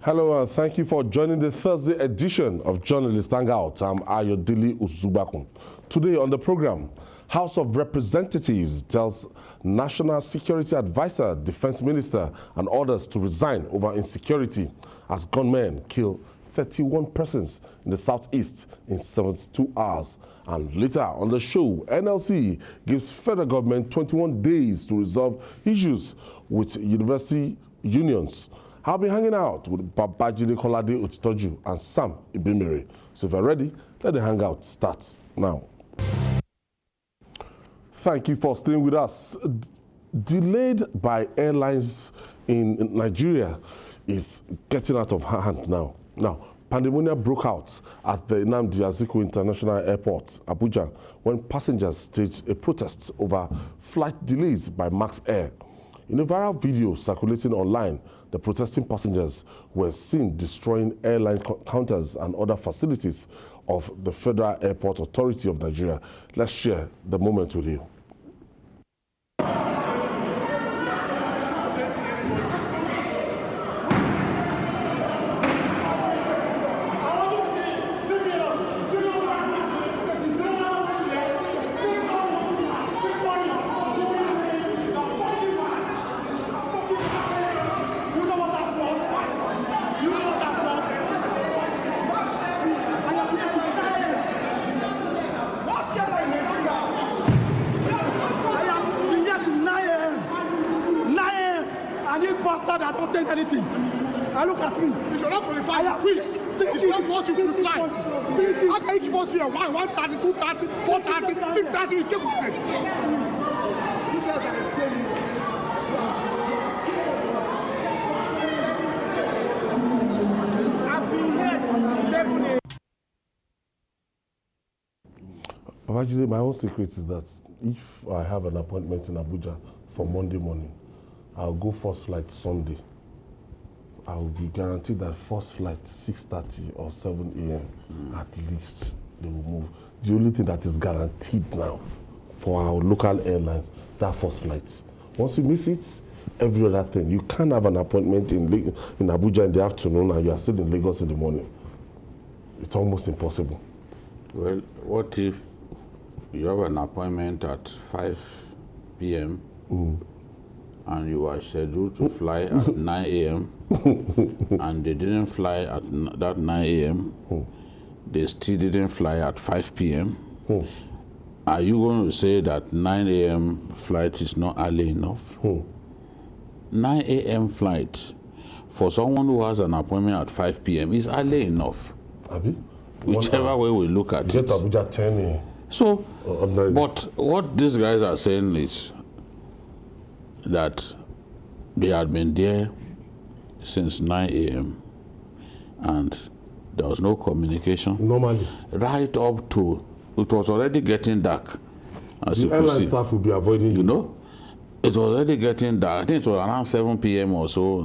Hello and thank you for joining the Thursday edition of Journalist Hangout. I'm Ayodele Uzubakun. Today on the program, House of Representatives tells National Security Advisor, Defense Minister and others to resign over insecurity as gunmen kill 31 persons in the southeast in 72 hours. And later on the show, NLC gives federal government 21 days to resolve issues with university unions. I'll be hanging out with Babagana Monguno and Sam Ibimere. So if you're ready, let the hangout start now. Thank you for staying with us. Delayed by airlines in Nigeria is getting out of hand now. Pandemonium broke out at the Nnamdi Azikiwe International Airport, Abuja, when passengers staged a protest over flight delays by Max Air. In a viral video circulating online, the protesting passengers were seen destroying airline counters and other facilities of the Federal Airport Authority of Nigeria. Let's share the moment with you. Anything. I look at me. You should not qualify. I quit. It's not what you can fly. How can you keep us here? 1:30, 2:30, 4:30, 6:30? You keep quiet. You guys are failing. I've been here since 11 a.m. Babagana, my own secret is that if I have an appointment in Abuja for Monday morning, I'll go first flight Sunday. I will be guaranteed that first flight 6:30 or 7 a.m. At least they will move. The only thing that is guaranteed now for our local airlines, that first flight. Once you miss it, every other thing. You can't have an appointment in Abuja in the afternoon and you are still in Lagos in the morning. It's almost impossible. Well, what if you have an appointment at 5 p.m. and you are scheduled to fly at 9 a.m. and they didn't fly at that 9 a.m. They still didn't fly at 5 p.m. Are you going to say that 9 a.m. flight is not early enough? 9 a.m. flight for someone who has an appointment at 5 p.m. is early enough. Abi? Whichever way we look at it. Get Abuja 10 a.m. So, but what these guys are saying is that they had been there since 9 a.m. and there was no communication. Normally. Right up to, it was already getting dark. As the airline staff will be avoiding you. You know, it was already getting dark. I think it was around 7 p.m. or so,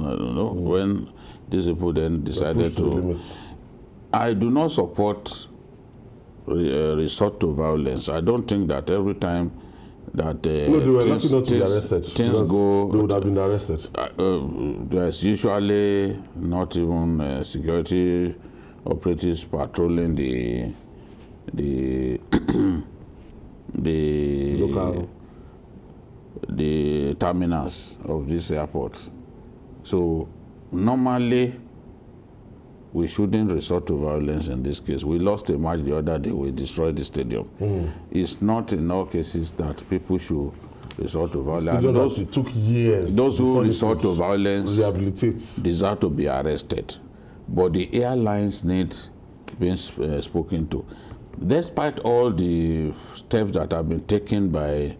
when these people then decided to. I do not support resort to violence. I don't think that every time that no, they were lucky not to be arrested. Things go. They would have been arrested. There's usually not even security operatives patrolling the local, the terminals of this airport. So normally we shouldn't resort to violence in this case. We lost a match the other day. We destroyed the stadium. It's not in all cases that people should resort to violence. It took years. Those who resort to violence rehabilitate deserve to be arrested. But the airlines need being spoken to. Despite all the steps that have been taken by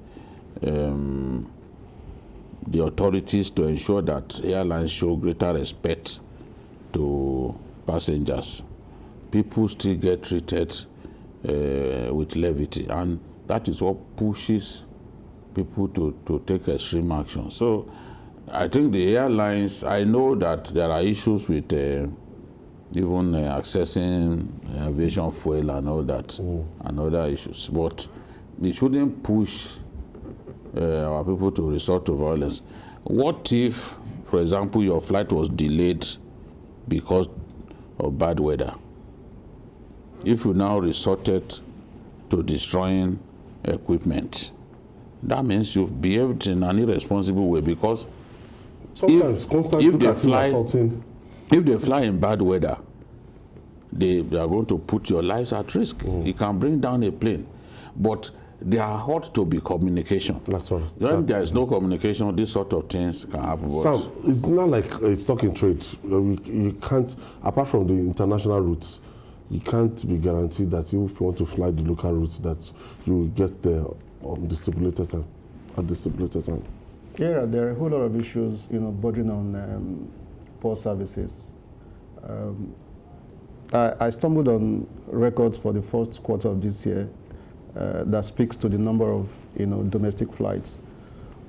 the authorities to ensure that airlines show greater respect to passengers, people still get treated with levity, and that is what pushes people to take extreme action. So I think the airlines, I know that there are issues with even accessing aviation fuel and all that, and other issues, but we shouldn't push our people to resort to violence. What if, for example, your flight was delayed because of bad weather. If you now resorted to destroying equipment, that means you've behaved in an irresponsible way, because Sometimes if they fly in bad weather, they are going to put your lives at risk. It can bring down a plane. But there ought to be communication. That's all. When there is no communication, these sort of things can happen. Sam, it's not like a stock in trade. You can't, apart from the international routes, you can't be guaranteed that if you want to fly the local routes, that you will get there on the stipulated time, at the stipulated time. Yeah, there are a whole lot of issues, bordering on poor services. I stumbled on records for the first quarter of this year that speaks to the number of, domestic flights.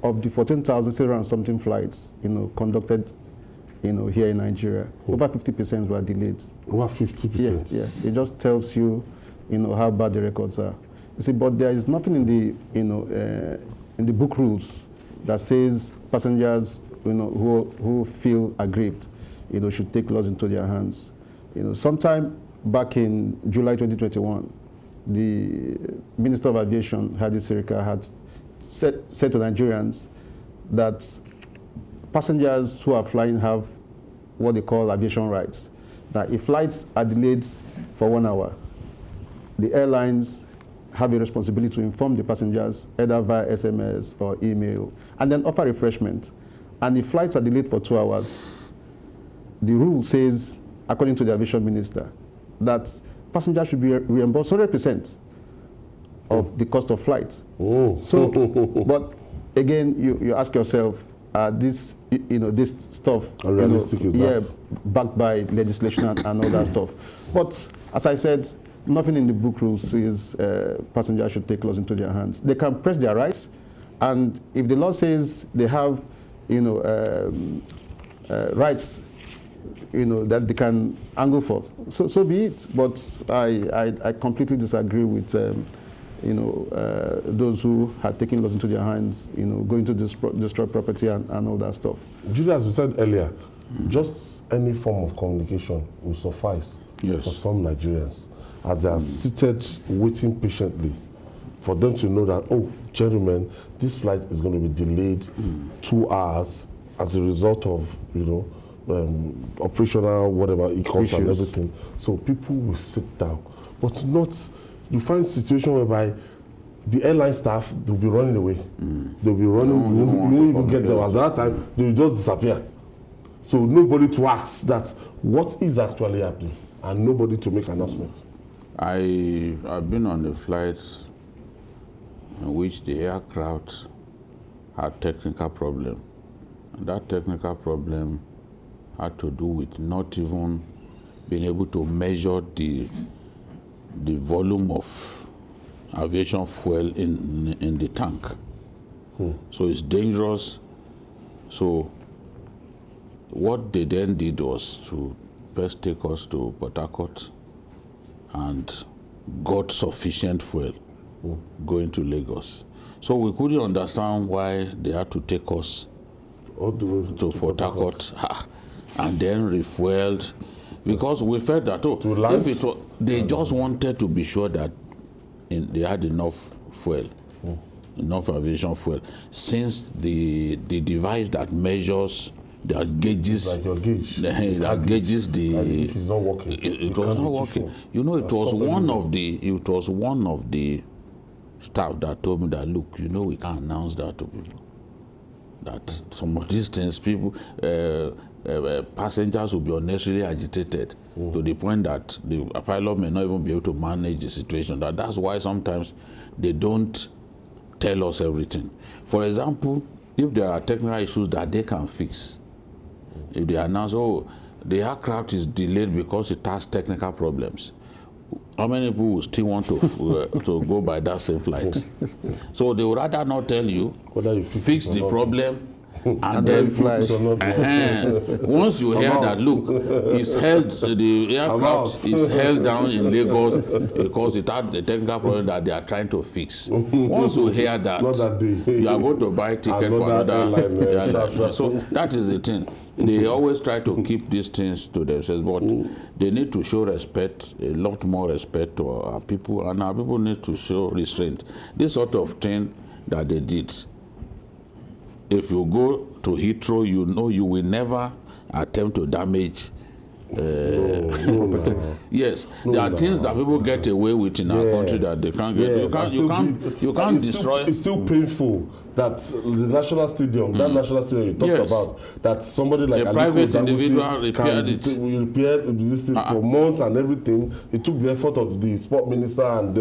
Of the 14,000 and something flights, conducted, here in Nigeria, over 50% were delayed. Over 50%? Yeah. It just tells you, how bad the records are. You see, but there is nothing in the, in the book rules that says passengers, who feel aggrieved, should take laws into their hands. Sometime back in July 2021, the Minister of Aviation, Hadi Sirika, had said to Nigerians that passengers who are flying have what they call aviation rights. That if flights are delayed for 1 hour, the airlines have a responsibility to inform the passengers either via SMS or email, and then offer refreshment. And if flights are delayed for 2 hours, the rule says, according to the aviation minister, that passengers should be reimbursed 100% of the cost of flight. So, but again, you ask yourself, this stuff, backed by legislation and all that stuff. But as I said, nothing in the book rules says passengers should take laws into their hands. They can press their rights, and if the law says they have, rights, that they can angle for, so be it. But I completely disagree with, those who had taken laws into their hands, going to destroy property and all that stuff. Julie, as you said earlier, just any form of communication will suffice for some Nigerians, as they are seated waiting patiently for them to know that, oh, gentlemen, this flight is going to be delayed 2 hours as a result of, operational whatever it costs and everything. So people will sit down, but not. You find a situation whereby the airline staff, they'll be running away. They'll be running. You won't even get them. At that time, they'll just disappear. So nobody to ask that what is actually happening, and nobody to make announcement. I've been on the flights in which the aircraft had technical problem. And that technical problem had to do with not even being able to measure the volume of aviation fuel in the tank. So it's dangerous. So what they then did was to first take us to Port Harcourt and got sufficient fuel going to Lagos. So we couldn't understand why they had to take us to Port Harcourt and then refueled, because we felt that they just wanted to be sure that they had enough fuel, enough aviation fuel, since the device that measures the gauges, like your gauge, that gauges the. If it's not working, it was not working. It was one of the staff that told me that, look, we can't announce that to people. That some of these things, people, passengers will be unnecessarily agitated to the point that the pilot may not even be able to manage the situation. That's why sometimes they don't tell us everything. For example, if there are technical issues that they can fix, if they announce, oh, the aircraft is delayed because it has technical problems, how many people will still want to go by that same flight? So they would rather not tell you, whether you fix the problem, and then fly. Once you hear that, look, the aircraft is held down in Lagos because it had the technical problem that they are trying to fix. Once you hear that, you are going to buy a ticket for another airline. So that is the thing. They always try to keep these things to themselves, but they need to show respect, a lot more respect to our people, and our people need to show restraint. This sort of thing that they did, if you go to Heathrow, you know you will never attempt to damage. Yes, there are things that people get away with in our country that they can't get. You can't destroy. It's still painful that the national stadium, that national stadium you talked about, that somebody like a private individual repaired it. Repaired this thing for months and everything. It took the effort of the sport minister and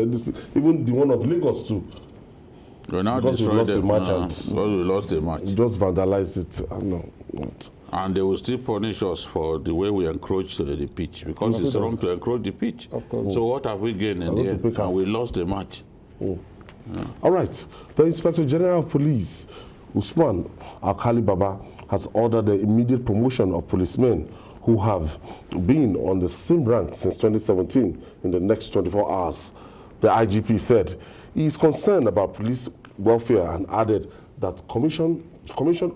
even the one of Lagos too. We now because we destroyed lost them. the match We lost the match. Just vandalized it. No, not. And they will still punish us for the way we encroach the pitch, because it's wrong to encroach the pitch. Of course. So what have we gained in the end? And we lost the match. All right. The Inspector General of Police, Usman Alkali Baba, has ordered the immediate promotion of policemen who have been on the same rank since 2017 in the next 24 hours. The IGP said he is concerned about police welfare and added that commissioned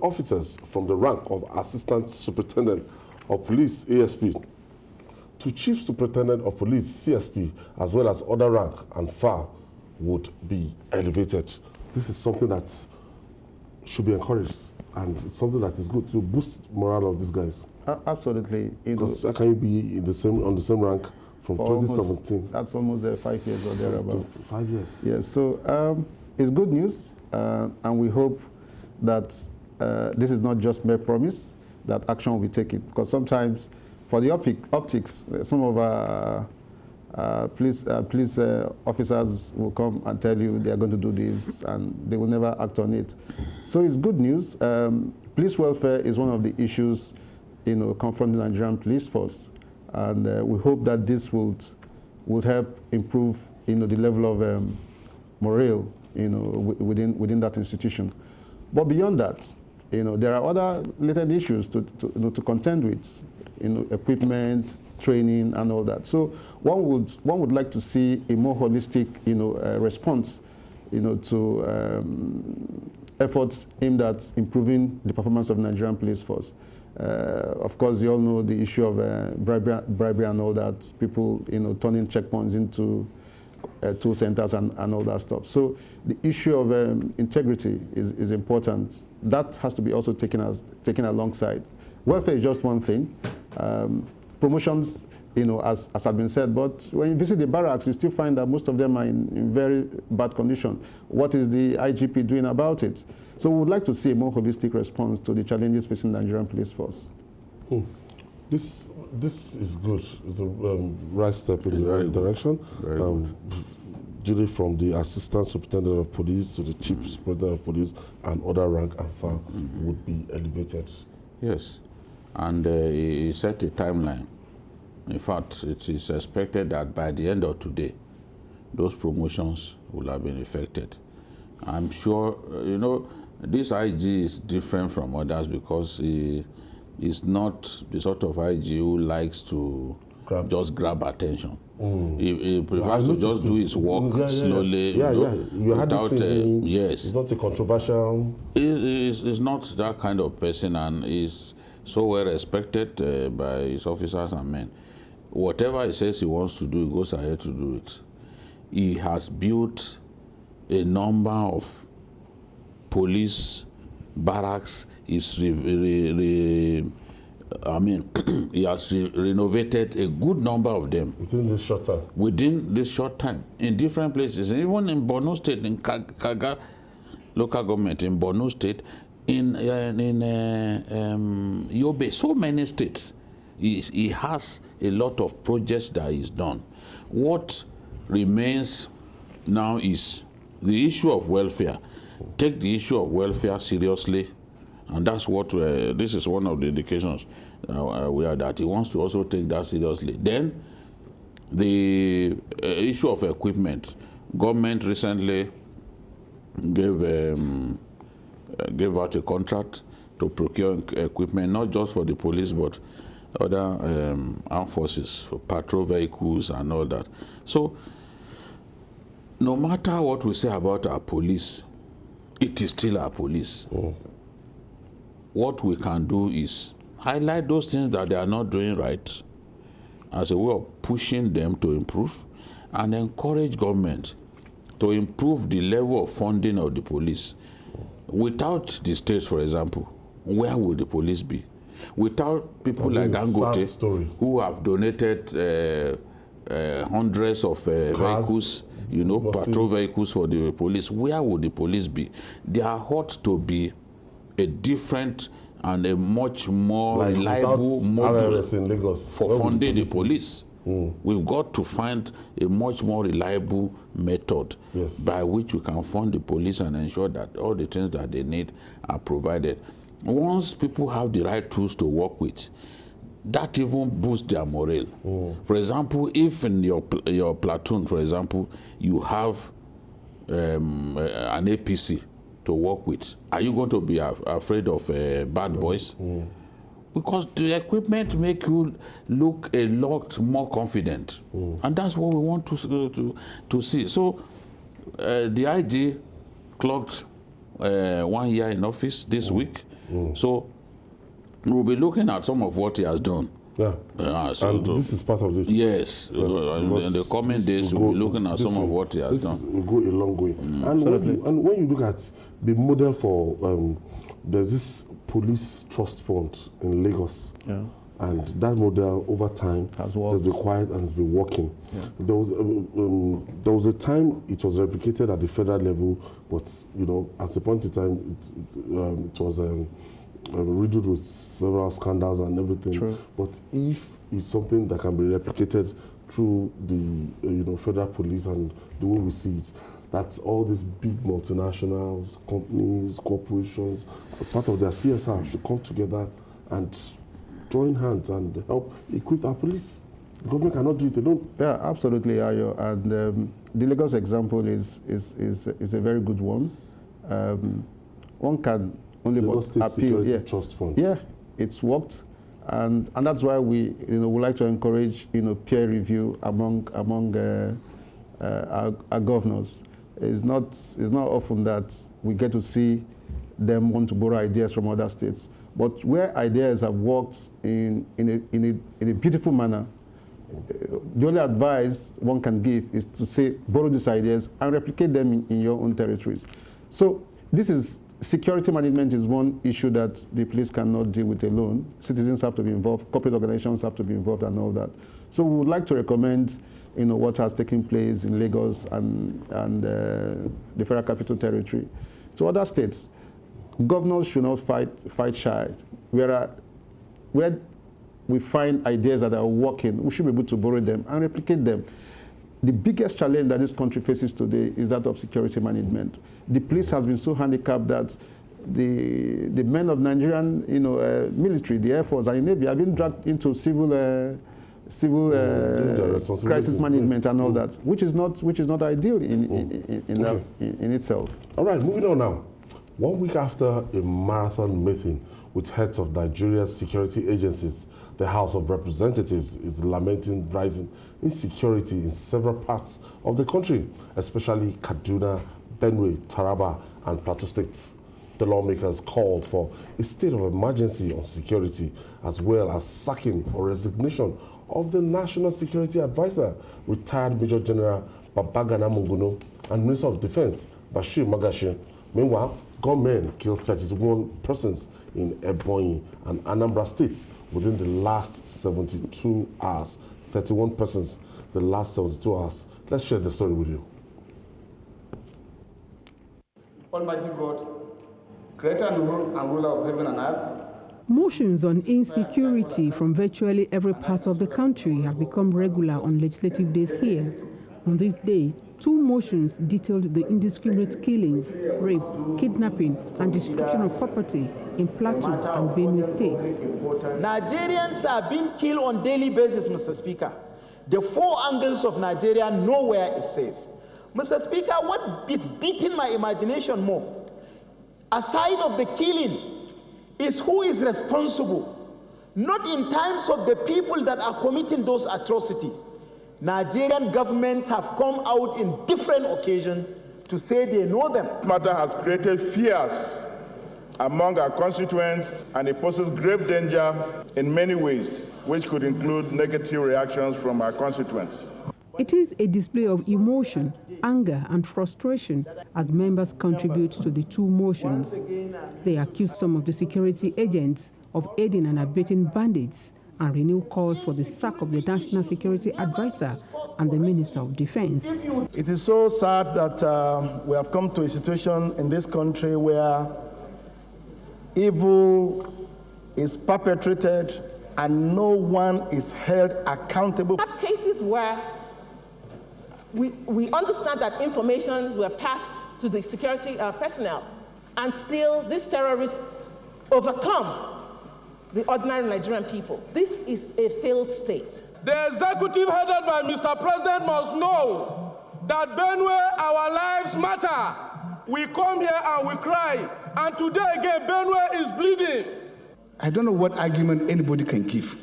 officers from the rank of Assistant Superintendent of Police, ASP, to Chief Superintendent of Police, CSP, as well as other rank and file would be elevated. This is something that should be encouraged, and it's something that is good to boost morale of these guys. Absolutely. Because how can you be on the same rank from 2017? That's almost 5 years or thereabout. 5 years. Yes, so it's good news, and we hope that this is not just mere promise, that action will be taken. Because sometimes, for the optics, some of our police officers will come and tell you they are going to do this, and they will never act on it. So it's good news. Police welfare is one of the issues, confronting the Nigerian police force, and we hope that this would help improve, the level of morale, within that institution. But beyond that, there are other latent issues to contend with, equipment, training, and all that. So one would like to see a more holistic, response, to efforts aimed at improving the performance of the Nigerian police force. Of course, you all know the issue of bribery and all that. People, turning checkpoints into tool centers and all that stuff. So the issue of integrity is important. That has to be also taken alongside. Welfare is just one thing. Promotions, as has been said, but when you visit the barracks, you still find that most of them are in very bad condition. What is the IGP doing about it? So we would like to see a more holistic response to the challenges facing the Nigerian police force. This is good. It's a right step in the right direction. Very good. Duty from the Assistant Superintendent of Police to the Chief Superintendent of Police and other rank and file would be elevated. Yes, and he set a timeline. In fact, it is expected that by the end of today, those promotions will have been effected. I'm sure, this IG is different from others because he is not the sort of IG who likes to just grab attention. He prefers to just do his work slowly, without. Yes, it's not a controversial. He's not that kind of person, and is so well respected by his officers and men. Whatever he says he wants to do, he goes ahead to do it. He has built a number of police barracks. He has renovated a good number of them. Within this short time? Within this short time, in different places, even in Borno State, in Kaga local government, in Borno State, in Yobe, so many states. He has a lot of projects that he's done. What remains now is the issue of welfare. Take the issue of welfare seriously, and that's what this is one of the indications we are that he wants to also take that seriously. Then the issue of equipment. Government recently gave out a contract to procure equipment, not just for the police but other armed forces, for patrol vehicles and all that. So no matter what we say about our police, it is still our police. What we can do is highlight those things that they are not doing right as a way of pushing them to improve, and encourage government to improve the level of funding of the police. Without the states, for example, where would the police be? Without people like Dangote, who have donated hundreds of vehicles, you know, patrol vehicles for the police, where would the police be? There ought to be a different and a much more reliable model for funding the police. We've got to find a much more reliable method by which we can fund the police and ensure that all the things that they need are provided. Once people have the right tools to work with, that even boosts their morale. For example, if in your platoon, for example, you have an APC to work with, are you going to be afraid of bad boys? Because the equipment make you look a lot more confident, and that's what we want to see. So the IG clocked 1 year in office this week. So we'll be looking at some of what he has done. And this is part of this. Yes. In the coming days, we'll be looking at some of what he has done. Will go a long way. And when you look at the model for, there's this police trust fund in Lagos. And that model over time has been quiet and has been working. There was a time it was replicated at the federal level, but you know, at the point in time, it was riddled with several scandals and everything. But if it's something that can be replicated through the federal police and the way we see it, that's all these big multinationals, companies, corporations, part of their CSR should come together and join hands and help equip our police. The government cannot do it alone. Yeah, absolutely, Ayo. And the Lagos example is a very good one. One can only Lagos State appeal. Security Trust Fund. Yeah, it's worked, and that's why we would like to encourage peer review among our governors. It's not often that we get to see them want to borrow ideas from other states. But where ideas have worked in a beautiful manner, the only advice one can give is to say, borrow these ideas and replicate them in your own territories. So this is, security management is one issue that the police cannot deal with alone. Citizens have to be involved, corporate organizations have to be involved and all that. So we would like to recommend what has taken place in Lagos and the Federal Capital Territory to other states. Governors should not fight shy. Where we find ideas that are working, we should be able to borrow them and replicate them. The biggest challenge that this country faces today is that of security management. The police has been so handicapped that the men of Nigerian military, the Air Force and the Navy have been dragged into civil crisis management and all that, which is not ideal in itself. All right, moving on now. 1 week after a marathon meeting with heads of Nigeria's security agencies, the House of Representatives is lamenting rising insecurity in several parts of the country, especially Kaduna, Benue, Taraba, and Plateau states. The lawmakers called for a state of emergency on security, as well as sacking or resignation of the National Security Advisor, retired Major-General Babagana Monguno, and Minister of Defense, Bashir Magashi. Meanwhile, gunmen killed 31 persons in Ebonyi and Anambra states within the last 72 hours. 31 persons the last 72 hours. Let's share the story with you. Almighty God, creator and ruler of heaven and earth. Motions on insecurity from virtually every part of the country have become regular on legislative days here. On this day, 2 motions detailed the indiscriminate killings, rape, kidnapping, and destruction of property in Plateau and Benue states. Nigerians are being killed on a daily basis, Mr. Speaker. The 4 angles of Nigeria, nowhere is safe. Mr. Speaker, what is beating my imagination more, aside of the killing, is who is responsible, not in terms of the people that are committing those atrocities. Nigerian governments have come out in different occasions to say they know them. Matter has created fears among our constituents, and it poses grave danger in many ways, which could include negative reactions from our constituents. It is a display of emotion, anger, and frustration as members contribute to the two motions. They accuse some of the security agents of aiding and abetting bandits and renew calls for the sack of the National Security Advisor and the Minister of Defense. It is so sad that we have come to a situation in this country where evil is perpetrated and no one is held accountable. We have cases where we understand that information were passed to the security personnel, and still these terrorists overcome the ordinary Nigerian people. This is a failed state. The executive headed by Mr. President must know that Benue, our lives matter. We come here and we cry, and today again, Benue is bleeding. I don't know what argument anybody can give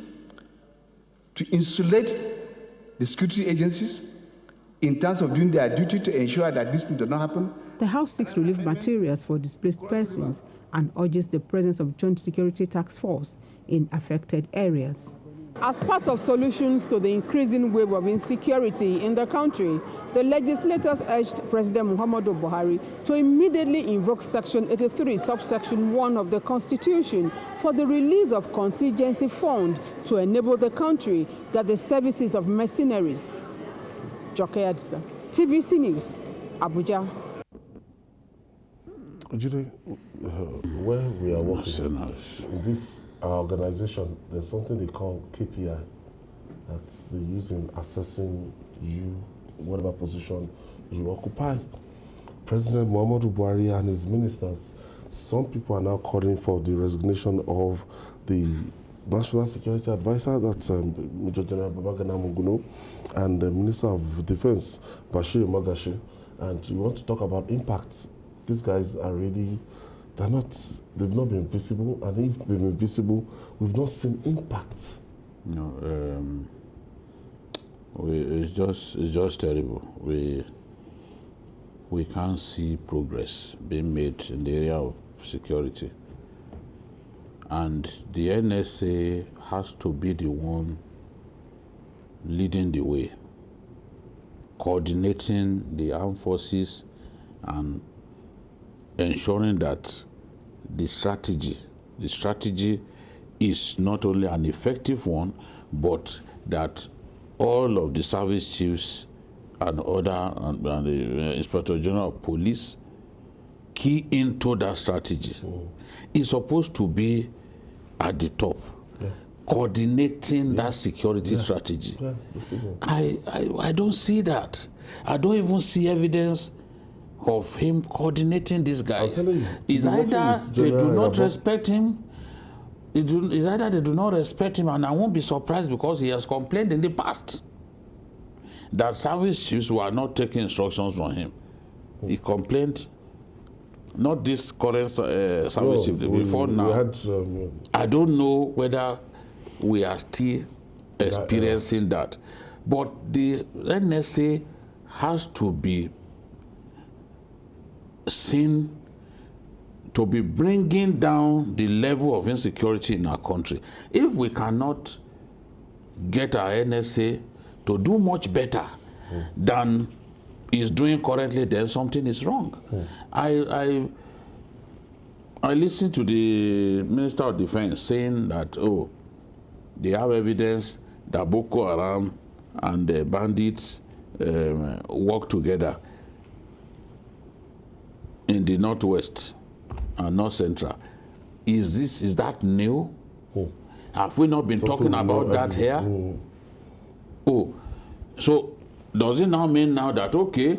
to insulate the security agencies in terms of doing their duty to ensure that this thing does not happen. The House seeks relief materials for displaced persons and urges the presence of Joint Security Task Force in affected areas. As part of solutions to the increasing wave of insecurity in the country, the legislators urged President Muhammadu Buhari to immediately invoke Section 83, subsection 1 of the Constitution for the release of contingency fund to enable the country that the services of mercenaries. Joke Adisa, TVC News, Abuja. Where we are working in this organization, there's something they call KPI that they use in assessing you, whatever position you occupy. President Muhammadu Buhari and his ministers, some people are now calling for the resignation of the National Security Advisor, that's Major-General Babagana Monguno, and the Minister of Defense, Bashir Magashi. And you want to talk about impacts. These guys are really, they've not been visible, and if they've been visible, we've not seen impact. No, it's just terrible. We can't see progress being made in the area of security. And the NSA has to be the one leading the way, coordinating the armed forces and ensuring that the strategy is not only an effective one, but that all of the service chiefs and the Inspector General of Police key into that strategy. It's supposed to be at the top, coordinating that security strategy. I don't see that. I don't even see evidence of him coordinating these guys. It's either they do not respect him, it's either they do not respect him, and I won't be surprised because he has complained in the past that service chiefs were not taking instructions from him. He complained, not this current service chief, before now. I don't know whether we are still experiencing that. But the NSA has to be seen to be bringing down the level of insecurity in our country. If we cannot get our NSA to do much better than is doing currently, then something is wrong. I listened to the Minister of Defense saying that, they have evidence that Boko Haram and the bandits work together in the northwest and north central. Is that new? Have we not been talking about that here? So does it now mean now that, okay,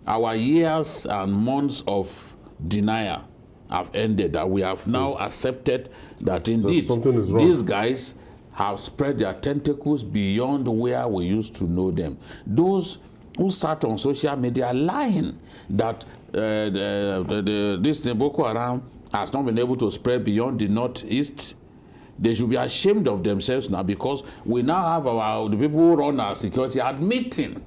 our years and months of denial have ended, that we have now accepted that indeed these guys have spread their tentacles beyond where we used to know them? Those who sat on social media lying that this Boko Haram has not been able to spread beyond the northeast, they should be ashamed of themselves now, because we now have the people who run our security admitting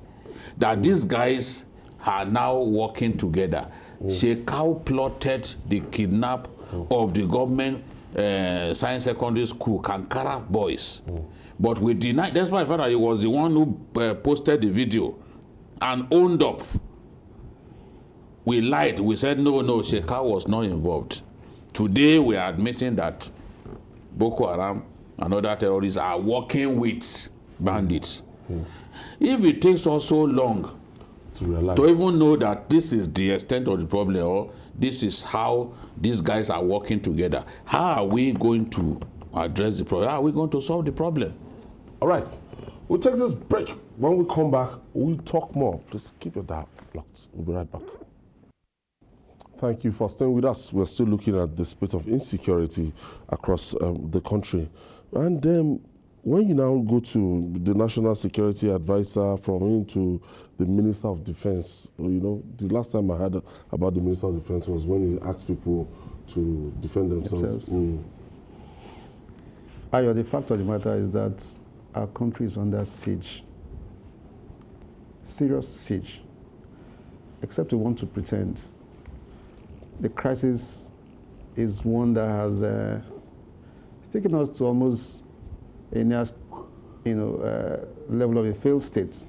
that these guys are now working together. Shekau plotted the kidnap of the government science secondary school, Kankara boys. But we denied, that's why father, he was the one who posted the video and owned up. We lied, we said no, Shekau was not involved. Today we are admitting that Boko Haram and other terrorists are working with bandits. If it takes us so long to even know that this is the extent of the problem, or this is how these guys are working together, how are we going to address the problem? How are we going to solve the problem? All right, we'll take this break. When we come back, we'll talk more. Please keep your dial locked. We'll be right back. Thank you for staying with us. We're still looking at the spirit of insecurity across the country. And when you now go to the National Security Advisor, from him to the Minister of Defense, you know, the last time I heard about the Minister of Defense was when he asked people to defend themselves. Ayo, the fact of the matter is that our country is under siege. Serious siege. Except we want to pretend. The crisis is one that has taken us to almost a level of a failed state.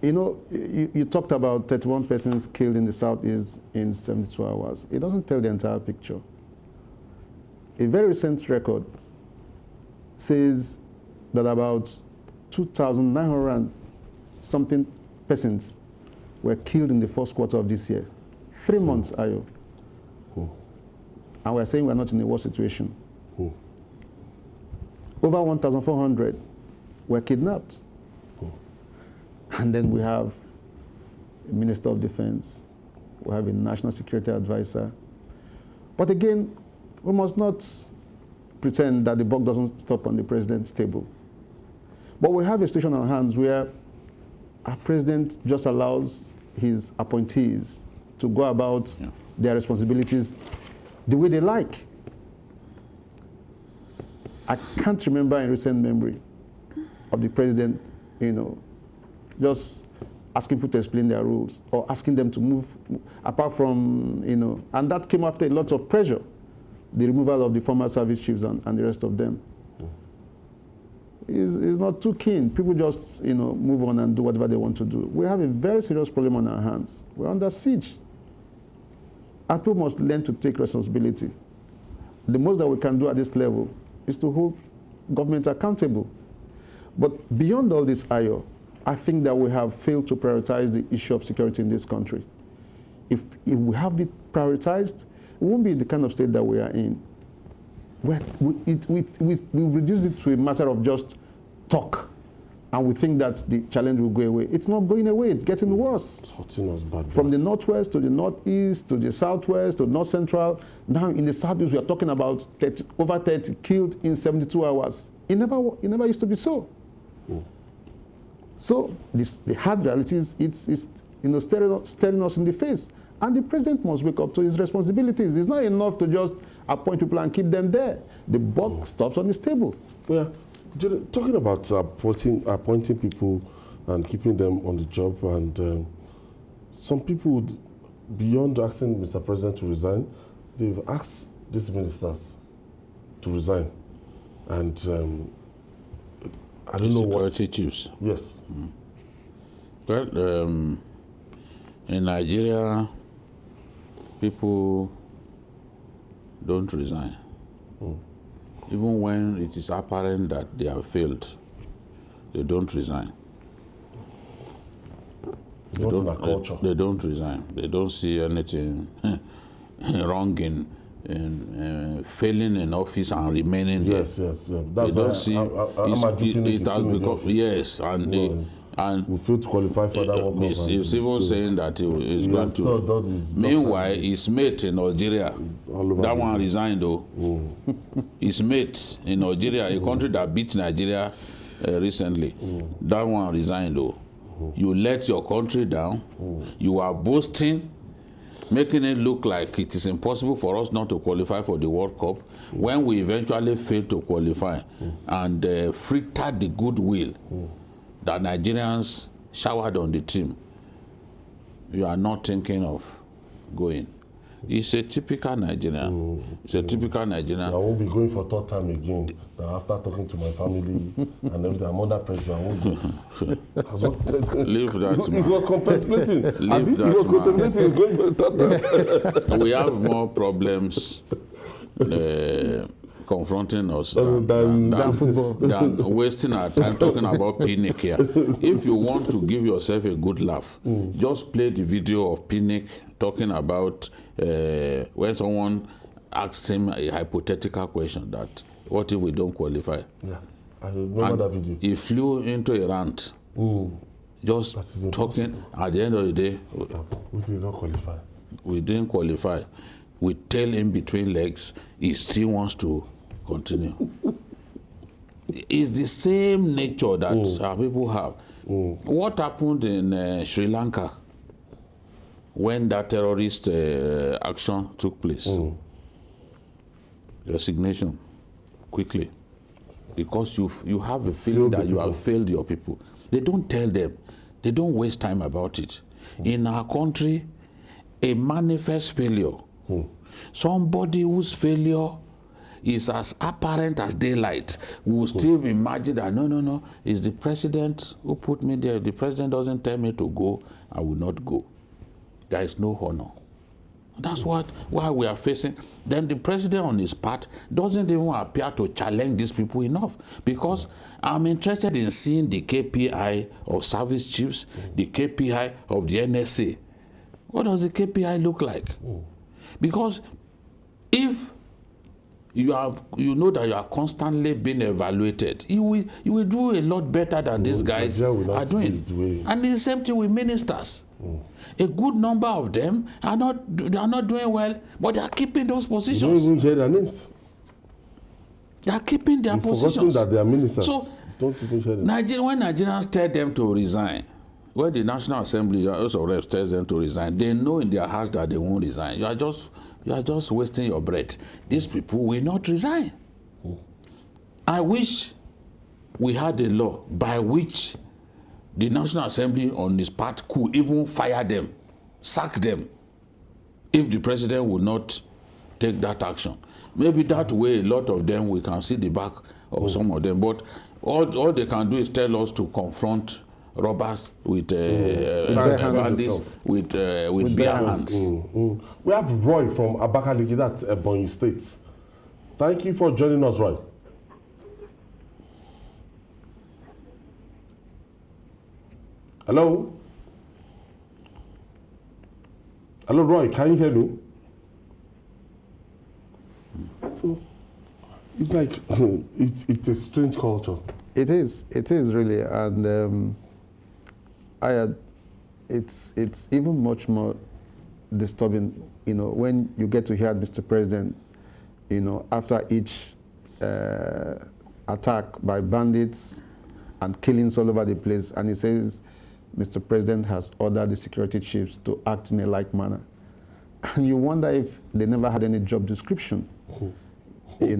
You know, you talked about 31 persons killed in the southeast in 72 hours. It doesn't tell the entire picture. A very recent record says that about 2,900 and something persons were killed in the first quarter of this year. 3 months, Ayo. And we're saying we're not in a war situation. Over 1,400 were kidnapped. And then we have a Minister of Defense, we have a National Security Advisor. But again, we must not pretend that the buck doesn't stop on the president's table. But we have a situation on hands where our president just allows his appointees to go about their responsibilities the way they like. I can't remember in recent memory of the president, you know, just asking people to explain their rules or asking them to move, apart from, you know, and that came after a lot of pressure, the removal of the former service chiefs and the rest of them. Is not too keen. People just, you know, move on and do whatever they want to do. We have a very serious problem on our hands. We're under siege. And people must learn to take responsibility. The most that we can do at this level is to hold government accountable. But beyond all this, Ayo, I think that we have failed to prioritize the issue of security in this country. If we have it prioritized, it won't be the kind of state that we are in. We reduce it to a matter of just talk, and we think that the challenge will go away. It's not going away, it's getting worse. It's hurting us bad. From the northwest to the northeast to the southwest to north central. Now in the southeast we are talking about over 30 killed in 72 hours. It never used to be so. So the hard reality is it's you know, staring us in the face. And the president must wake up to his responsibilities. It's not enough to just appoint people and keep them there. The buck stops on his table. Yeah, talking about appointing people and keeping them on the job, and some people would, beyond asking Mr. President to resign, they've asked these ministers to resign. And I don't know what... Security chiefs. Yes. Well, in Nigeria, people don't resign. Even when it is apparent that they have failed, they don't resign. They don't resign. They don't see anything wrong in failing in office and remaining there. Yes. That's they don't see it has become and we fail to qualify for that one. He's even saying that he's going to. Meanwhile, his mate in Algeria, that one resigned though. His mate in Algeria, a country that beat Nigeria recently, that one resigned though. You let your country down. You are boasting, making it look like it is impossible for us not to qualify for the World Cup when we eventually failed to qualify and frittered the goodwill that Nigerians showered on the team. You are not thinking of going. It's a typical Nigerian. It's a typical Nigerian. I won't be going for third time again. Now after talking to my family and everything, I'm under pressure. I won't go. That's what he said. Leave that He man. was contemplating. Leave He was that man. contemplating going for third time. We have more problems confronting us Than football. than wasting our time talking about picnic here. If you want to give yourself a good laugh, just play the video of picnic talking about when someone asked him a hypothetical question that, what if we don't qualify? Yeah, I remember that video. He flew into a rant, just talking. At the end of the day, We did not qualify. we didn't qualify. We tail in between legs, he still wants to continue. It's the same nature that our people have. What happened in Sri Lanka when that terrorist action took place? Resignation, quickly. Because you have a feeling that you have failed your people. They don't tell them. They don't waste time about it. In our country, a manifest failure, somebody whose failure is as apparent as daylight will still imagine that no, it's the president who put me there. If the president doesn't tell me to go, I will not go. There is no honor. That's why we are facing. Then the president on his part doesn't even appear to challenge these people enough, because I'm interested in seeing the KPI of service chiefs, the KPI of the NSA. What does the KPI look like? Because if you know that you are constantly being evaluated, you will do a lot better than these guys are doing. And it's the same thing with ministers. A good number of them are not doing well, but they are keeping those positions. You don't even hear their names. They are keeping their You've positions. forgotten that they are ministers. So, don't even hear them. When Nigerians tell them to resign, when the National Assembly also reps tells them to resign, they know in their hearts that they won't resign. You are just wasting your breath. These people will not resign. I wish we had a law by which the National Assembly on its part could even fire them, sack them, if the president would not take that action. Maybe that way a lot of them, we can see the back of some of them. But all they can do is tell us to confront robbers with bandits with bare hands. We have Roy from Abakaliki, that's Ebonyi State. Thank you for joining us, Roy. Hello? Hello, Roy, can you hear me? So, it's like, it's a strange culture. It is really, and it's even much more disturbing, when you get to hear Mr. President, after each attack by bandits and killings all over the place, and he says, Mr. President has ordered the security chiefs to act in a like manner. And you wonder if they never had any job description. We've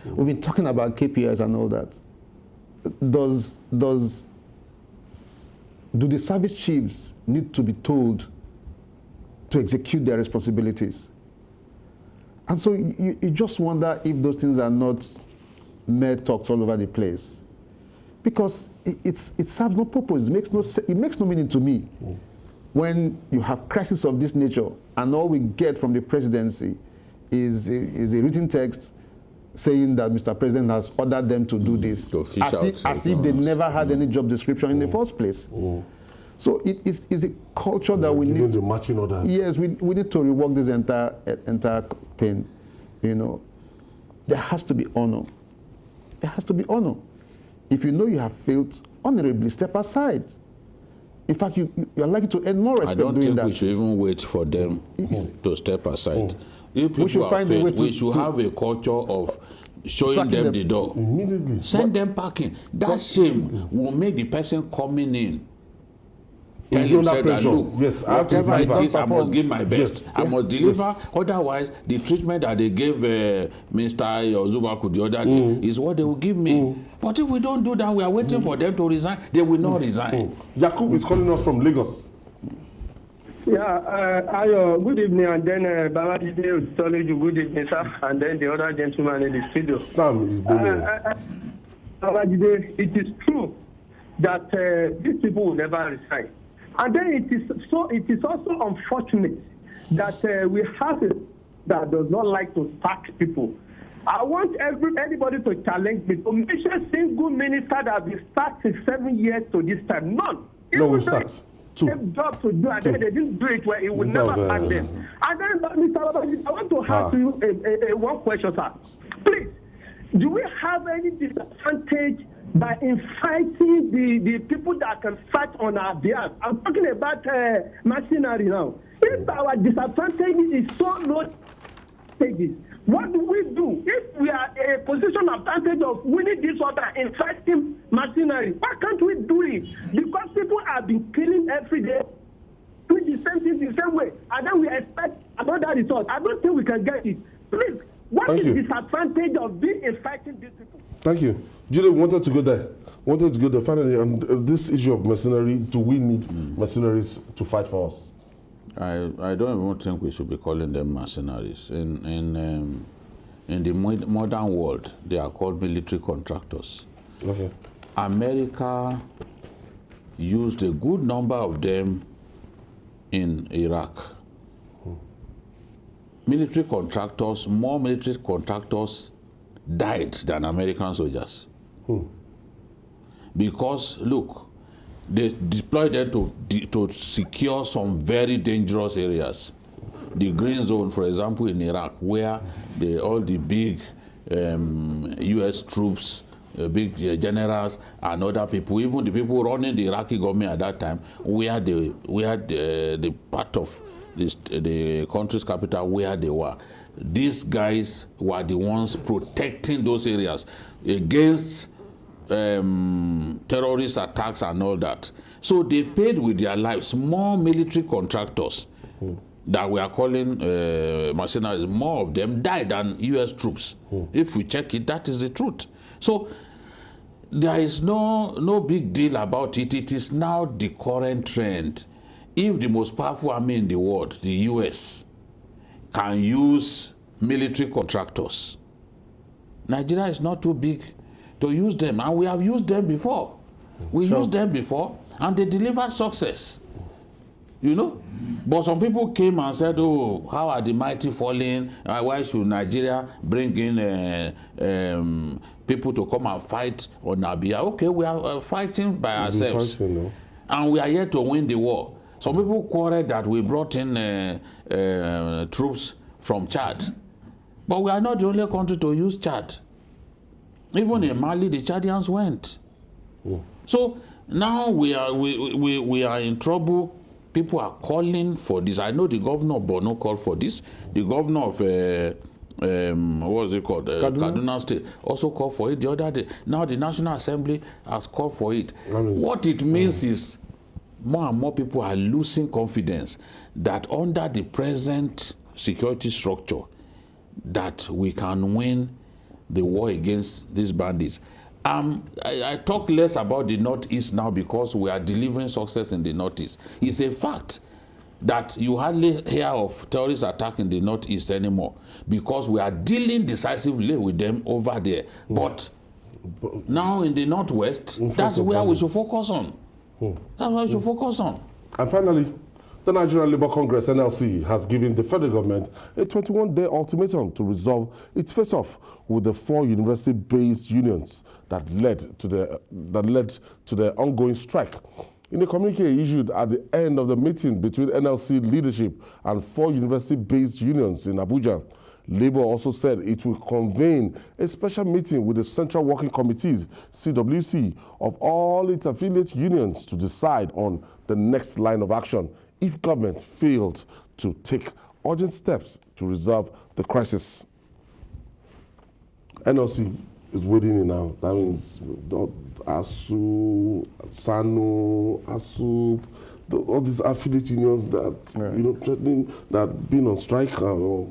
been talking about KPIs and all that. Do the service chiefs need to be told to execute their responsibilities? And so you just wonder if those things are not mere talks all over the place. Because it serves no purpose. It makes no meaning to me when you have crisis of this nature and all we get from the presidency is a written text saying that Mr. President has ordered them to do this, as if they never had any job description in the first place. So it's a culture that we need to matching orders. Yes, we need to rework this entire thing. There has to be honor. There has to be honor. If you know you have failed, honorably step aside. In fact, you are likely to earn more respect doing that. I don't think we should even wait for them to step aside. If people we should have a culture of showing them the door. Immediately. Send them packing. That shame will make the person coming in tell himself that, look, yes, whatever it is, I must give my best. Yes. I must deliver. Yes. Otherwise, the treatment that they gave Mr. Zubaku the other day is what they will give me. But if we don't do that, we are waiting for them to resign. They will not resign. Yakub is calling us from Lagos. Ayo, good evening, and then Babagana Monguno, good evening, sir, and then the other gentleman in the studio. Sam is Benue. Babagana, it is true that these people will never resign. And then it is also unfortunate that we have it that does not like to sack people. I want anybody to challenge me to mention a single minister that has been sacked in 7 years to this time. None. No, we sacked. Two. Job to do, and then they didn't do it well. It would never sack them. And then, Mr. Babagana, I want to ask you one question, sir. Please, do we have any disadvantage by inciting the people that can fight on our behalf? I'm talking about machinery now. If our disadvantage is so low stages, what do we do? If we are a position of advantage of winning this order, inciting machinery, why can't we do it? Because people have been killing every day, doing the same thing the same way, and then we expect another result. I don't think we can get it. Please, what is the disadvantage of being inciting these people? Thank you. Julie wanted to go there. Finally, on this issue of mercenary, do we need mercenaries to fight for us? I don't even think we should be calling them mercenaries. In the modern world, they are called military contractors. Okay. America used a good number of them in Iraq. Military contractors, more military contractors died than American soldiers. Because, look, they deployed them to secure some very dangerous areas. The Green Zone, for example, in Iraq, where all the big U.S. troops, big generals, and other people, even the people running the Iraqi government at that time, where the part of the country's capital where they were. These guys were the ones protecting those areas against terrorist attacks and all that. So they paid with their lives. Small military contractors that we are calling mercenaries, more of them died than U.S. troops. If we check it, that is the truth. So there is no big deal about it. It is now the current trend. If the most powerful army in the world, the U.S., can use military contractors, Nigeria is not too big to use them, and we have used them before. We used them before, and they delivered success. You know? But some people came and said, oh, how are the mighty falling? Why should Nigeria bring in people to come and fight on our behalf? Okay, we are fighting by ourselves. And we are here to win the war. Some people quarrel that we brought in troops from Chad. But we are not the only country to use Chad. Even in Mali, the Chadians went. So now we are in trouble. People are calling for this. I know the governor of Borno called for this. The governor of what was it called? Kaduna State also called for it the other day. Now the National Assembly has called for it. What it means is more and more people are losing confidence that under the present security structure that we can win the war against these bandits. I talk less about the Northeast now because we are delivering success in the Northeast. It's a fact that you hardly hear of terrorist attack in the Northeast anymore because we are dealing decisively with them over there. But now in the Northwest, that's where we should focus on. That's what we should focus on. And finally, the Nigerian Labour Congress, NLC, has given the federal government a 21-day ultimatum to resolve its face-off with the 4 university-based unions that led to the ongoing strike. In a communique issued at the end of the meeting between NLC leadership and 4 university-based unions in Abuja, Labour also said it will convene a special meeting with the Central Working Committees, CWC, of all its affiliate unions to decide on the next line of action if government failed to take urgent steps to resolve the crisis. NLC is waiting in now. That means ASU, SANU, ASUP, all these affiliate unions that threatening that being on strike or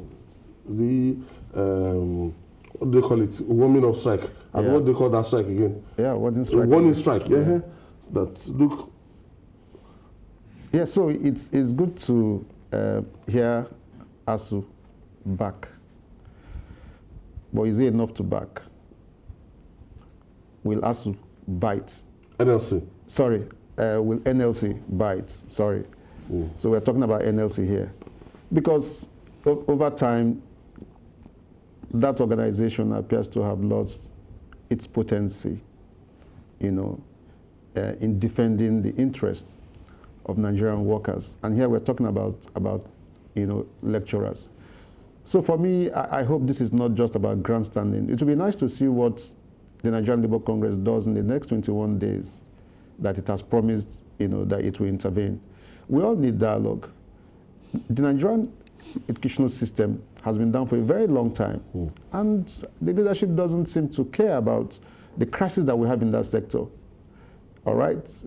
the what do they call it? Warming up strike. And what do they call that strike again? Yeah, warning strike. Warning strike. That look. Yeah, so it's good to hear ASU back. But is it enough to back? Will ASU bite? NLC. Sorry, will NLC bite? Sorry. So we're talking about NLC here. Because over time, that organization appears to have lost its potency, in defending the interests of Nigerian workers. And here we're talking about lecturers. So for me, I hope this is not just about grandstanding. It would be nice to see what the Nigerian Labour Congress does in the next 21 days that it has promised, that it will intervene. We all need dialogue. The Nigerian educational system has been down for a very long time, and the leadership doesn't seem to care about the crisis that we have in that sector. All right?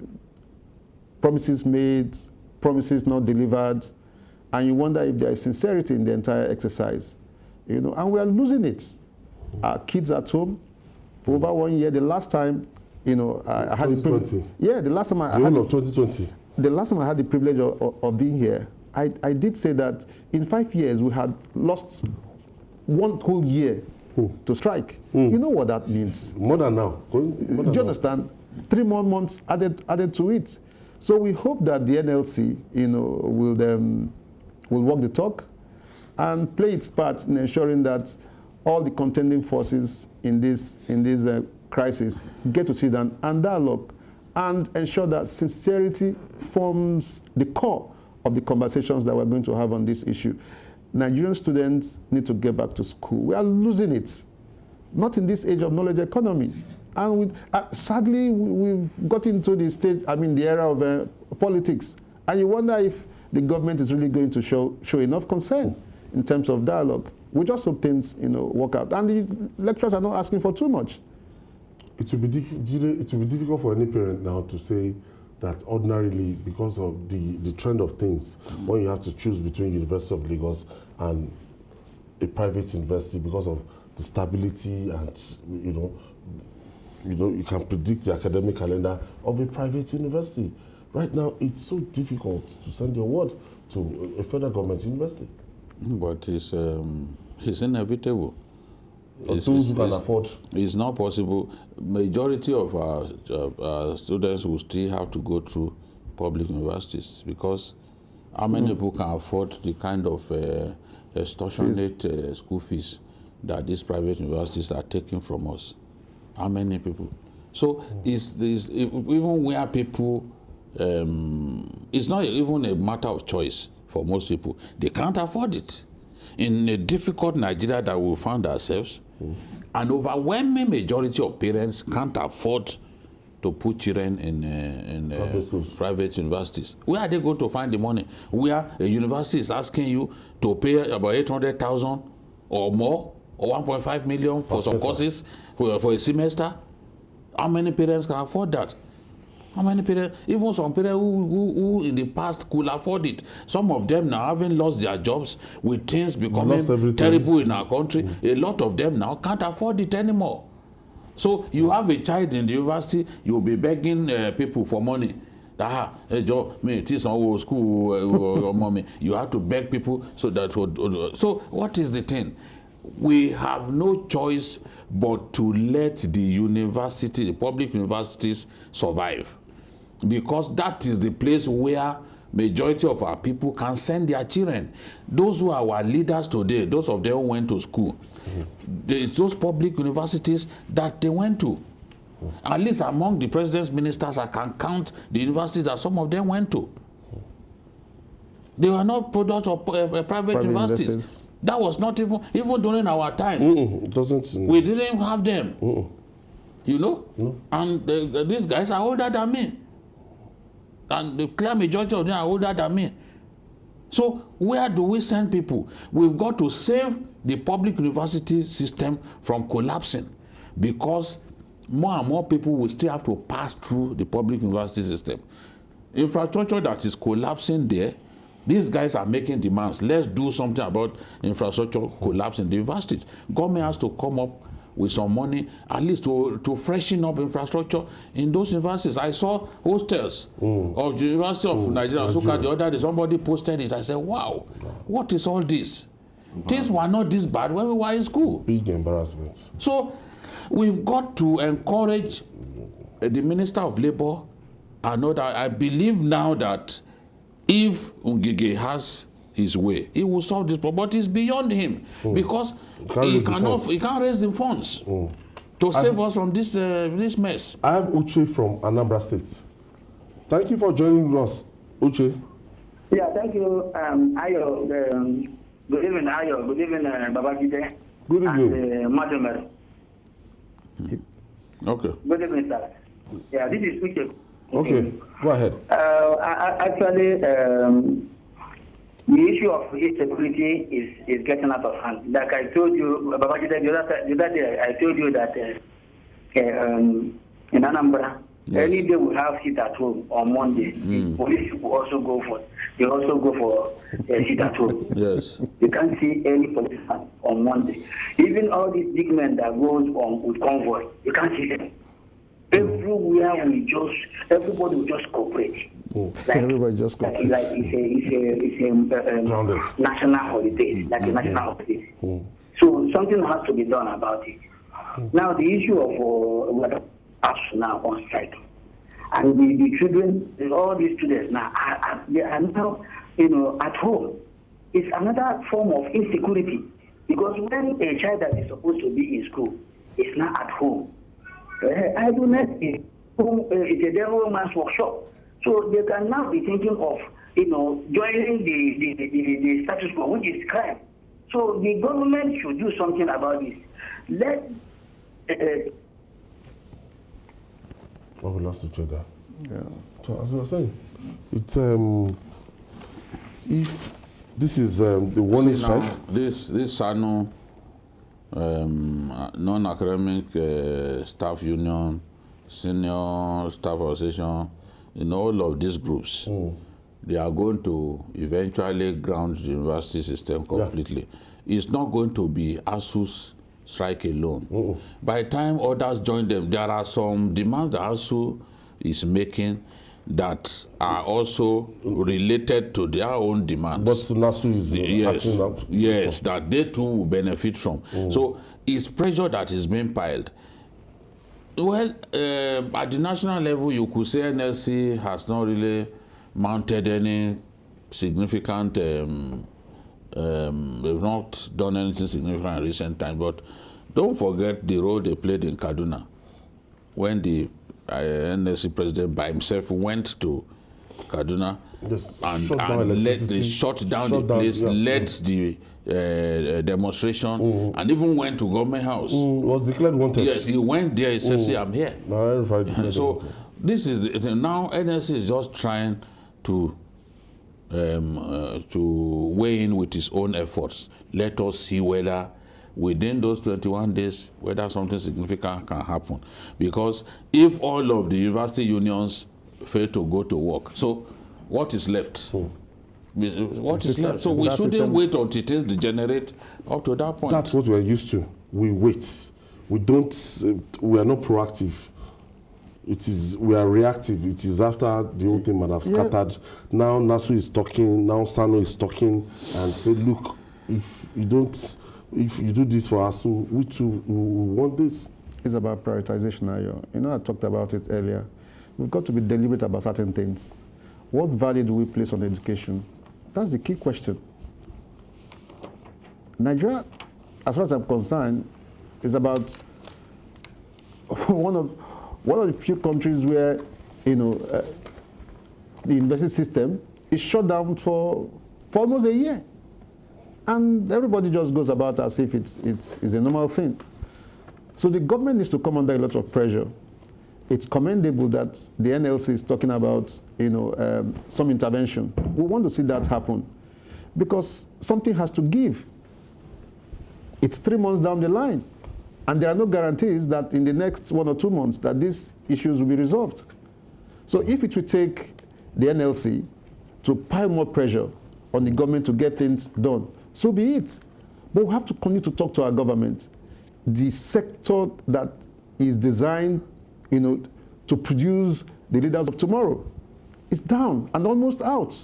Promises made, promises not delivered, and you wonder if there is sincerity in the entire exercise. And we are losing it. Our kids at home, for over 1 year, the last time, I had the privilege. Yeah, the last time I had of 2020. The last time I had the privilege of being here, I did say that in 5 years we had lost 1 whole year to strike. You know what that means? More than now. Do you understand? 3 more months added to it. So we hope that the NLC, will walk the talk and play its part in ensuring that all the contending forces in this crisis get to sit down and dialogue and ensure that sincerity forms the core of the conversations that we're going to have on this issue. Nigerian students need to get back to school. We are losing it, not in this age of knowledge economy. And sadly, we've got into the stage, the era of politics. And you wonder if the government is really going to show enough concern in terms of dialogue. We just hope things, work out. And the lecturers are not asking for too much. It will be difficult for any parent now to say that ordinarily, because of the trend of things, when you have to choose between University of Lagos and a private university, because of the stability and you can predict the academic calendar of a private university. Right now, it's so difficult to send your word to a federal government university. But it's inevitable. Those who can afford. It's not possible. Majority of our students will still have to go through public universities, because how many people can afford the kind of extortionate school fees that these private universities are taking from us? How many people? So even where people, it's not even a matter of choice for most people. They can't afford it. In a difficult Nigeria that we found ourselves, an overwhelming majority of parents can't afford to put children in private universities. Where are they going to find the money? Where a university is asking you to pay about 800,000 or more, or 1.5 million for some courses for a semester? How many parents can afford that? How many parents, even some parents who in the past could afford it, some of them now having lost their jobs with things becoming terrible in our country, a lot of them now can't afford it anymore. So you have a child in the university, you'll be begging people for money. Hey Joe, me teach on school mommy. You have to beg people so that so what is the thing? We have no choice but to let the public universities survive, because that is the place where majority of our people can send their children. Those who are our leaders today, those of them who went to school, it's those public universities that they went to. At least among the president's ministers, I can count the universities that some of them went to. They were not products of private universities. That was not even during our time. We didn't have them. And these guys are older than me. And the clear majority of them are older than me. So where do we send people? We've got to save the public university system from collapsing, because more and more people will still have to pass through the public university system. Infrastructure that is collapsing there, these guys are making demands. Let's do something about infrastructure collapse in the universities. Government has to come up with some money, at least to freshen up infrastructure in those universities. I saw hostels of the University of Nigeria. So the other day, somebody posted it. I said, wow, what is all this? Things were not this bad when we were in school. Big embarrassment. So we've got to encourage the Minister of Labour. I know that I believe now that if Ngige has his way, he will solve this problem. But it's beyond him because he can't raise the funds to save us from this mess. I have Uche from Anambra State. Thank you for joining us, Uche. Yeah, thank you, Ayo. Good evening, Ayo. Good evening, Babagide. Good evening. And Major. Okay. Good evening, sir. Yeah, this is Uche. Okay, go ahead. Actually, the issue of insecurity is getting out of hand. Like I told you, Babagide, the other day, I told you that in Anambra, any day we have sit at home on Monday, the police will also go for. They also go for sit at home. Yes. You can't see any policeman on Monday. Even all these big men that goes on with convoy, you can't see them. Everywhere everybody will just cooperate. Like, everybody just cooperate. Like it's a national holiday, like a national holiday. So something has to be done about it. Now the issue of us now on strike, and the children, all these students now they are now at home. It's another form of insecurity because when a child that is supposed to be in school is not at home. Idleness is a devil man's workshop. So they can now be thinking of, joining the status quo, which is crime. So the government should do something about this. We lost each other. Yeah. So as I was saying, it's if this is the warning strike. This SANU non-academic staff union, senior staff association, in all of these groups, they are going to eventually ground the university system completely. Yeah. It's not going to be ASU's strike alone. By the time others join them, there are some demands that ASU is making that are also related to their own demands. But NASU is acting up. Yes, that they too will benefit from. So it's pressure that is being piled. Well, at the national level, you could say NLC has not really mounted any significant, they've not done anything significant in recent times, but don't forget the role they played in Kaduna when the NSA president by himself went to Kaduna and shut down the place, led the demonstration, and even went to government house. Was declared wanted. Yes, he went there. He said, "See, I'm here." So this is now NSA is just trying to weigh in with his own efforts. Let us see whether within those 21 days, whether something significant can happen. Because if all of the university unions fail to go to work, so what is left? What is left? So we shouldn't wait until things degenerate up to that point. That's what we're used to. We wait. We don't, we are not proactive. We are reactive. It is after the whole thing might have scattered. Now NASU is talking, now SANU is talking and say, look, if you do this for us, we too want this. It's about prioritization, Ayo. I talked about it earlier. We've got to be deliberate about certain things. What value do we place on education? That's the key question. Nigeria, as far as I'm concerned, is about one of the few countries where the university system is shut down for almost a year. And everybody just goes about as if it's a normal thing. So the government needs to come under a lot of pressure. It's commendable that the NLC is talking about some intervention. We want to see that happen because something has to give. It's 3 months down the line, and there are no guarantees that in the next 1 or 2 months that these issues will be resolved. So if it will take the NLC to pile more pressure on the government to get things done, so be it. But we have to continue to talk to our government. the sector that is designed, to produce the leaders of tomorrow is down and almost out.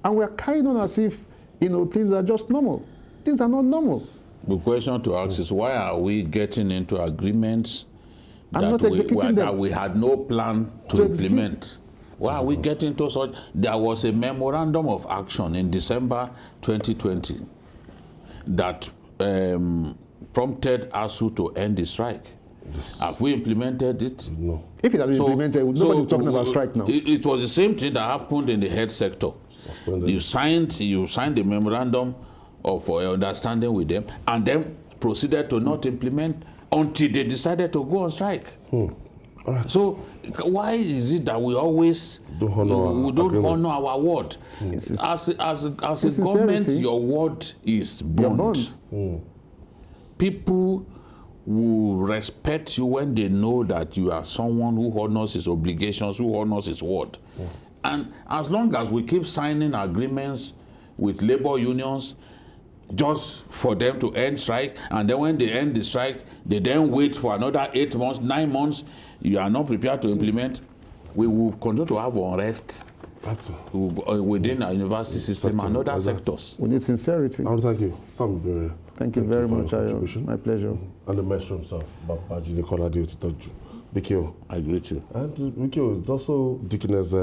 And we are carrying on as if, things are just normal. Things are not normal. The question to ask is, why are we getting into agreements that we had no plan to implement? Why are we getting into such? There was a memorandum of action in December 2020 that prompted ASU to end the strike. Yes. Have we implemented it? No. If it had been implemented, nobody would be talking about strike now. It was the same thing that happened in the health sector. Suspended. You signed the memorandum of understanding with them, and then proceeded to not implement until they decided to go on strike. All right. So why is it that we always don't honor our word? As a government, your word is bond. People will respect you when they know that you are someone who honors his obligations, who honors his word. And as long as we keep signing agreements with labor unions just for them to end strike, and then when they end the strike, they then wait for another 8 months, 9 months, you are not prepared to implement, we will continue to have unrest within our university system and other sectors. We need sincerity. Thank you. Thank you very much, Ayo. My pleasure. And the maestro himself, Babagana Monguno. Bikio, I greet you. And Bikio, it's also Deaconess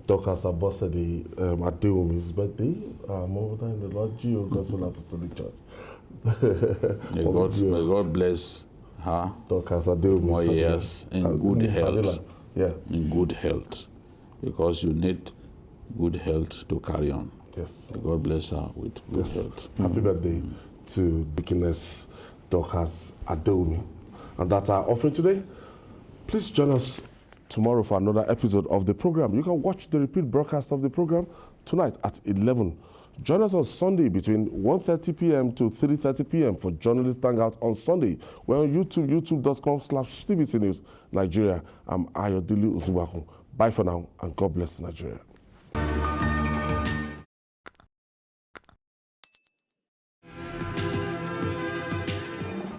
Dorcas Abosede Adeumi's birthday. Over there in the Lord Geo Gospel Apostolic Church. May God bless her. Dorcas Adeumi. More years in good health. Yeah. In good health. Because you need good health to carry on. Yes. May God bless her with good health. Happy birthday to Deaconess Dorcas Adeumi. And that's our offering today. Please join us tomorrow for another episode of the program. You can watch the repeat broadcast of the program tonight at 11. Join us on Sunday between 1:30 p.m. to 3:30 p.m. for Journalist Hangout on Sunday. We're on YouTube, youtube.com/TVC News Nigeria. I'm Ayodele Uzubakun. Bye for now, and God bless Nigeria.